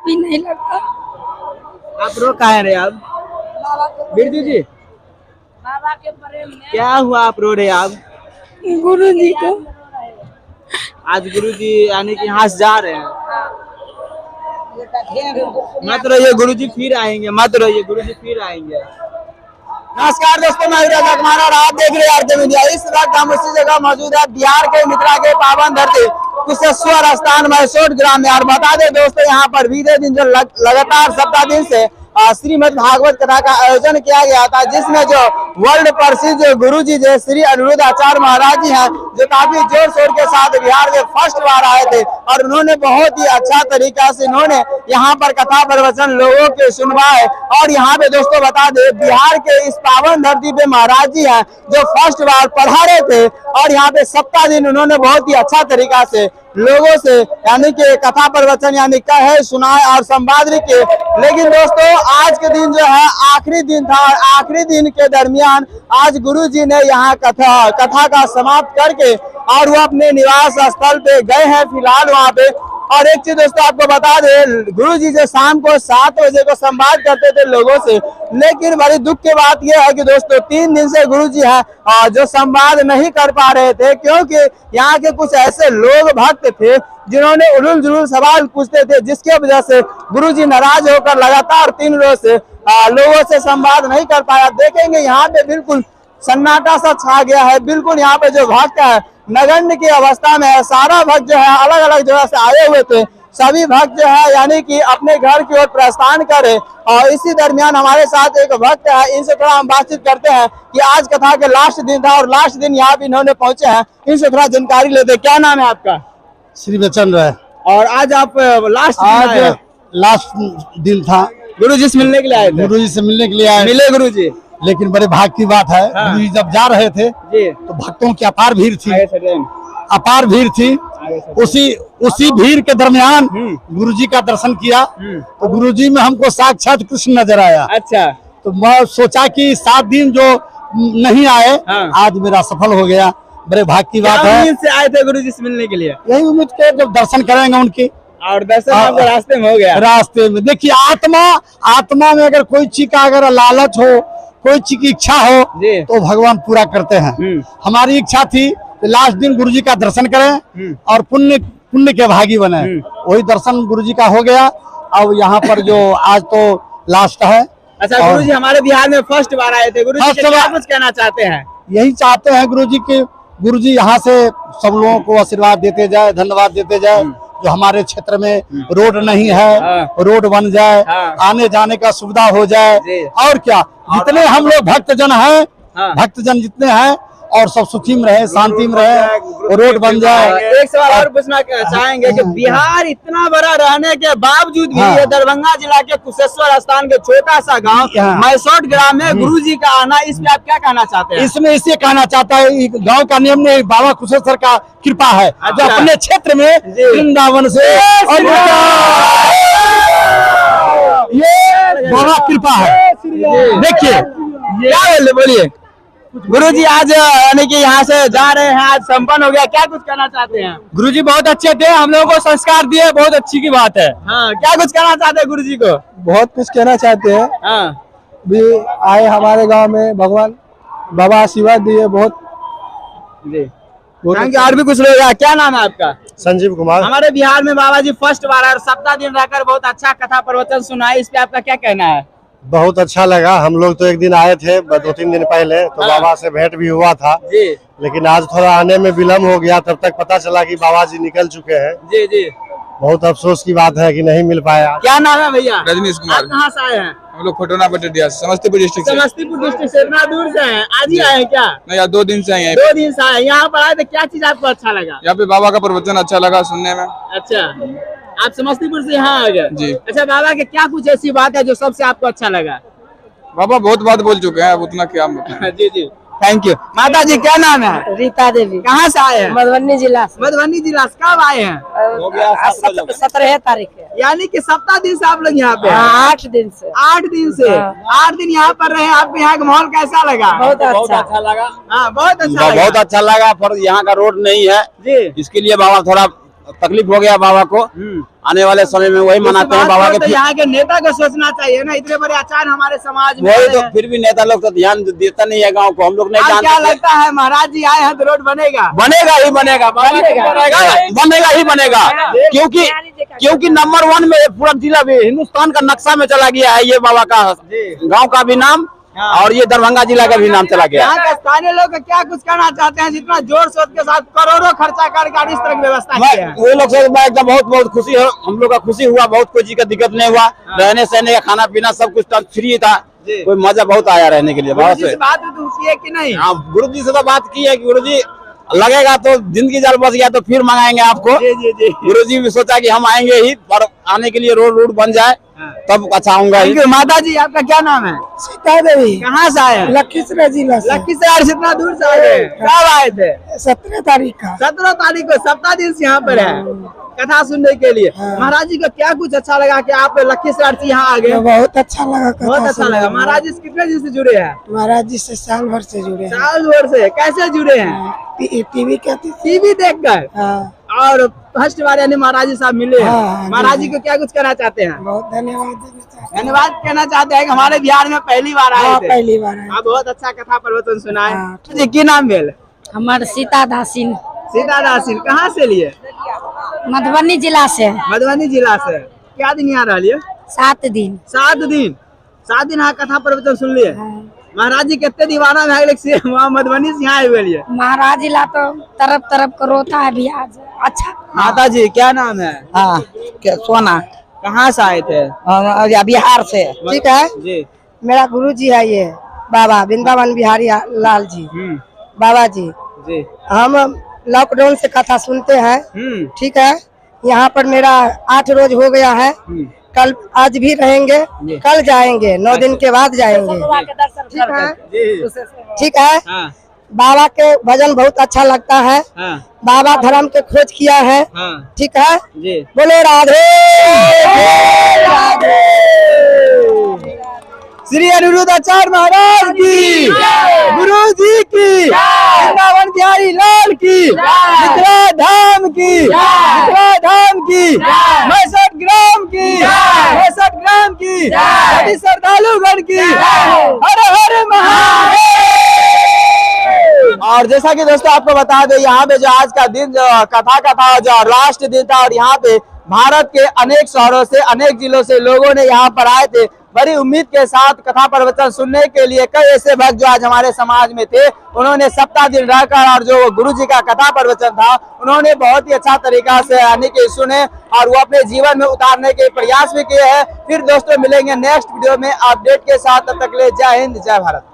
भी नहीं लगता। आप रो कहाँ रहे आप? बिरजू जी बाबा के प्रेम में क्या हुआ, आप रो रहे आप? गुरु जी को आज गुरु जी यानी कि यहाँ से जा रहे हैं। मत रोइए, गुरु जी फिर आएंगे, मत रोइए, गुरु जी फिर आएंगे। नमस्कार दोस्तों, मैं विराज कुमार और आप देख रहे हैं आरके मीडिया। इस वक्त हम उसी जगह मौजूद है, बिहार के मिथिला के पावन धरती कुशेश्वर स्थान मैसोट ग्राम में। और बता दें दोस्तों, यहाँ पर बीते दिन जो लगातार सप्ताह दिन से श्रीमद् भागवत कथा का आयोजन किया गया था, जिसमें जो वर्ल्ड प्रसिद्ध गुरु जी जो श्री अनिरुद्ध आचार्य महाराज जी हैं, जो काफी जोर शोर के साथ बिहार में फर्स्ट बार आए थे और उन्होंने बहुत ही अच्छा तरीका से इन्होंने यहाँ पर कथा प्रवचन लोगों के सुनवाए। और यहाँ पे दोस्तों बता दें, बिहार के इस पावन धरती पे महाराज जी हैं जो फर्स्ट बार पधारे थे और यहाँ पे सप्ताह दिन उन्होंने बहुत ही अच्छा तरीका से लोगों से यानी कि कथा प्रवचन यानी कहे सुनाए और संवाद के। लेकिन दोस्तों आज के दिन जो है आखिरी दिन था और आखिरी दिन के दरमियान आज गुरु जी ने यहाँ कथा का समाप्त करके और वो अपने निवास स्थल पे गए हैं फिलहाल वहाँ पे। और एक चीज दोस्तों आपको बता दें, गुरु जी जो शाम को 7 बजे को संवाद करते थे लोगों से, लेकिन बड़ी दुख की बात यह है कि दोस्तों 3 दिन से गुरु जी है जो संवाद नहीं कर पा रहे थे, क्योंकि यहाँ के कुछ ऐसे लोग भक्त थे जिन्होंने उलूल जुलूल सवाल पूछते थे, जिसके वजह से गुरु जी नाराज होकर लगातार 3 रोज से लोगों से संवाद नहीं कर पाया। देखेंगे यहाँ पे बिल्कुल सन्नाटा सा छा गया है, बिल्कुल यहाँ पे जो भक्त है नगण्य की अवस्था में है। सारा भक्त जो है अलग अलग जगह से आए हुए थे, सभी भक्त जो है यानी कि अपने घर की ओर प्रस्थान करे। और इसी दरमियान हमारे साथ एक भक्त है, इनसे थोड़ा हम बातचीत करते हैं कि आज कथा के लास्ट दिन था और लास्ट दिन यहाँ भी इन्होंने पहुंचे हैं, इनसे थोड़ा जानकारी लेते। क्या नाम है आपका? श्री बच्चन राय। और आज आप लास्ट दिन था, गुरु जी से मिलने के लिए आए थे? गुरु जी से मिलने के लिए आए। मिले गुरु जी? लेकिन बड़े भाग की बात है, गुरु जी जब जा रहे थे तो भक्तों की अपार भीड़ थी, अपार भीड़ थी। उसी भीड़ के दरमियान गुरु जी का दर्शन किया तो गुरु जी में हमको साक्षात कृष्ण नजर आया। अच्छा, तो मैं सोचा कि 7 दिन जो नहीं आए आज मेरा सफल हो गया। बड़े भाग की बात है। उम्मीद से आए थे गुरु जी से मिलने के लिए? यही उम्मीद के जब दर्शन करेंगे उनकी, और दर्शन आपको रास्ते में हो गया? रास्ते में देखिए, आत्मा में अगर कोई चीज का अगर लालच हो, कोई चीज की इच्छा हो तो भगवान पूरा करते हैं। हमारी इच्छा थी कि लास्ट दिन गुरु जी का दर्शन करें और पुण्य के भागी बने। वही दर्शन गुरु जी का हो गया। अब यहाँ पर जो आज तो लास्ट है। अच्छा, गुरु जी हमारे बिहार में फर्स्ट बार आए थे, गुरु जी क्या कुछ कहना चाहते हैं? यही चाहते हैं गुरु जी की, गुरु जी यहाँ से सब लोगों को आशीर्वाद देते जाए, धन्यवाद देते जाए। जो हमारे क्षेत्र में रोड नहीं है, रोड बन जाए, आने जाने का सुविधा हो जाए। और क्या, जितने हम लोग भक्तजन हैं, भक्तजन जितने हैं और सब सुखी में रहे, शांति में रहे, रोड बन जाए। एक सवाल और पूछना चाहेंगे कि बिहार इतना बड़ा रहने के बावजूद भी ये दरभंगा जिला के कुशेश्वर स्थान के छोटा सा गांव मैसोट ग्राम में गुरु जी का आना, इसमें आप क्या कहना चाहते हैं? इसमें इसे कहना चाहता है, गांव का नियम में बाबा कुशेश्वर का कृपा है जो अपने क्षेत्र में वृंदावन से ये बाबा कृपा है। देखिए क्या बोलिए गुरु जी, आज यानी कि यहाँ से जा रहे हैं, आज संपन्न हो गया, क्या कुछ कहना चाहते हैं? गुरु जी बहुत अच्छे थे, हम लोगों को संस्कार दिए, बहुत अच्छी की बात है। हाँ, क्या कुछ कहना चाहते हैं गुरु जी को? बहुत कुछ कहना चाहते हैं। हाँ, भी आए हमारे गांव में, भगवान बाबा आशीर्वाद दिए बहुत जी। और भी कुछ लोग, क्या नाम है आपका? संजीव कुमार। हमारे बिहार में बाबा जी फर्स्ट बार आए और सप्ताह दिन रहकर बहुत अच्छा कथा प्रवचन सुनाए, इस पे आपका क्या कहना है? बहुत अच्छा लगा। हम लोग तो एक दिन आए थे 2-3 दिन पहले, तो बाबा से भेंट भी हुआ था जी। लेकिन आज थोड़ा आने में विलम्ब हो गया, तब तक पता चला कि बाबा जी निकल चुके हैं। जी जी, बहुत अफसोस की बात है कि नहीं मिल पाया। क्या नाम है भैया? रजनीश कुमार। कहाँ से आए हैं? हम लोग खोटोना बटेरिया, समस्तीपुर डिस्ट्रिक्ट से। समस्तीपुर डिस्ट्रिक्ट से इतना दूर से हैं, आज ही आए हैं क्या? नहीं यार, 2 दिन से आए हैं। 2 दिन से आए। यहाँ पर आए थे, क्या चीज आपको अच्छा लगा? यहाँ पे बाबा का प्रवचन अच्छा लगा सुनने में। अच्छा, आप समस्तीपुर से यहाँ आ गए जी। अच्छा, बाबा के क्या कुछ ऐसी बात है जो सबसे आपको अच्छा लगा? बाबा बहुत बात बोल चुके हैं, अब उतना क्या बताएं। जी जी, थैंक यू। माता जी क्या नाम है? रीता देवी। कहाँ से आए हैं? मधुबनी जिला से। मधुबनी जिला से। कब आए हैं? 17 तारीख है। यानी कि सप्ताह दिन से आप लोग यहाँ पे? 8 दिन से। 8 दिन से? 8 दिन यहाँ पर रहे, आपको यहाँ का माहौल कैसा लगा? बहुत अच्छा लगा। हाँ, बहुत अच्छा लगा। बहुत अच्छा लगा, पर यहाँ का रोड नहीं है जी, इसके लिए बाबा थोड़ा तकलीफ हो गया बाबा को, आने वाले समय में वही मनाते हैं बाबा के। तो यहाँ के नेता को सोचना चाहिए ना, इतने बड़े आचार्य हमारे समाज में वही आए तो, हैं। फिर भी नेता लोग तो ध्यान देता नहीं है गांव को, हम लोग नहीं क्या जानते। लगता है महाराज जी आए हैं तो रोड बनेगा? बनेगा ही बनेगा, बनेगा ही बनेगा, क्योंकि नंबर 1 में पूरा जिला भी हिंदुस्तान का नक्शा में चला गया है ये बाबा का गांव का भी नाम, और ये दरभंगा जिला का भी नाम चला गया। यहाँ के स्थानीय लोग क्या कुछ करना चाहते हैं, जितना जोर शोर के साथ करोड़ों खर्चा करके इस तरह की व्यवस्था की है? वो लोग से एकदम बहुत खुशी है, हम लोग का खुशी हुआ, बहुत कोई चीज का दिक्कत नहीं हुआ, रहने सहने का खाना पीना सब कुछ फ्री था, कोई मजा बहुत आया रहने के लिए। गुरु जी से बात तो की है कि नहीं? हाँ, गुरु जी से तो बात की है कि गुरु जी लगेगा तो जिंदगी जाल बच गया तो फिर मंगाएंगे आपको। जी। गुरु जी भी सोचा कि हम आएंगे ही, पर आने के लिए रोड बन जाए तब अच्छा आऊंगा ही। माता जी आपका क्या नाम है? सीता देवी, कहाँ से आए हैं? लखीसराय जिला से। लखीसराय से इतना दूर से आए हैं? कब आए थे? 17 तारीख का। 17 तारीख को, सप्ताह दिन से यहाँ पर है कथा सुनने के लिए। महाराज जी को क्या कुछ अच्छा लगा कि आप लखीसराय से यहाँ आ गए? बहुत अच्छा लगा, बहुत अच्छा लगा। महाराज जी से कितने दिन से जुड़े हैं? महाराज जी से साल भर से जुड़े हैं। साल भर से। कैसे जुड़े हैं? टीवी कहती थी। टीवी देखकर। हाँ, और फर्स्ट बार यानी महाराज जी साहब मिले हैं। हाँ, महाराज जी को क्या कुछ कहना चाहते हैं? बहुत धन्यवाद देना चाहते हैं। धन्यवाद कहना चाहते हैं कि हमारे बिहार में पहली बार आए हाँ, थे। पहली बार है। आप बहुत अच्छा कथा प्रवचन सुनाए। हाँ, जी की नाम भेल? हमारे सीता दासिन, सीता दासिन। कहाँ से लिए? मधुबनी जिला से। मधुबनी जिला से। क्या दिन यहाँ रहिए? 7 दिन। 7 दिन। 7 दिन यहाँ कथा प्रवचन सुन लिए। महाराज जी कितने दीवाना में से वहाँ मधुबनी से यहाँ आए हुए लिए। महाराज जिला तो तरफ तरफ को रोता है भी आज। अच्छा। माता जी क्या नाम है? हाँ, क्या सोना, कहाँ से आए थे? बिहार से। ठीक है, जी। मेरा गुरु जी है ये बाबा वृंदावन बिहारी लाल जी, बाबा जी। जी। हम लॉकडाउन से कथा सुनते हैं। ठीक है, यहाँ पर मेरा 8 रोज हो गया है। कल आज भी रहेंगे, कल जाएंगे, 9 दिन के बाद जाएंगे। ठीक है, ठीक है। हाँ। बाबा के भजन बहुत अच्छा लगता है। हाँ। बाबा धर्म के खोज किया है। हाँ। ठीक है, जी। बोले राधे राधे। श्री अनिरुद्धाचार्य महाराज की, गुरु जी की, वृंदावन बिहारी लाल की, मिथिला धाम की, मिथिला धाम की, 65 ग्राम की, 65 ग्राम की, सभी श्रद्धालुगण की। हर हर महादेव। और जैसा कि दोस्तों आपको बता दें, यहाँ पे जो आज का दिन जो कथा का था, जो लास्ट दिन था, और यहाँ पे भारत के अनेक शहरों से, अनेक जिलों से लोगों ने यहाँ पर आए थे बड़ी उम्मीद के साथ कथा प्रवचन सुनने के लिए। कई ऐसे भक्त जो आज हमारे समाज में थे, उन्होंने सप्ताह दिन रहकर और जो गुरु जी का कथा प्रवचन था उन्होंने बहुत ही अच्छा तरीका से यानी कि सुने और वो अपने जीवन में उतारने के प्रयास भी किए हैं। फिर दोस्तों मिलेंगे नेक्स्ट वीडियो में अपडेट के साथ, तब तक के लिए जय हिंद, जय भारत।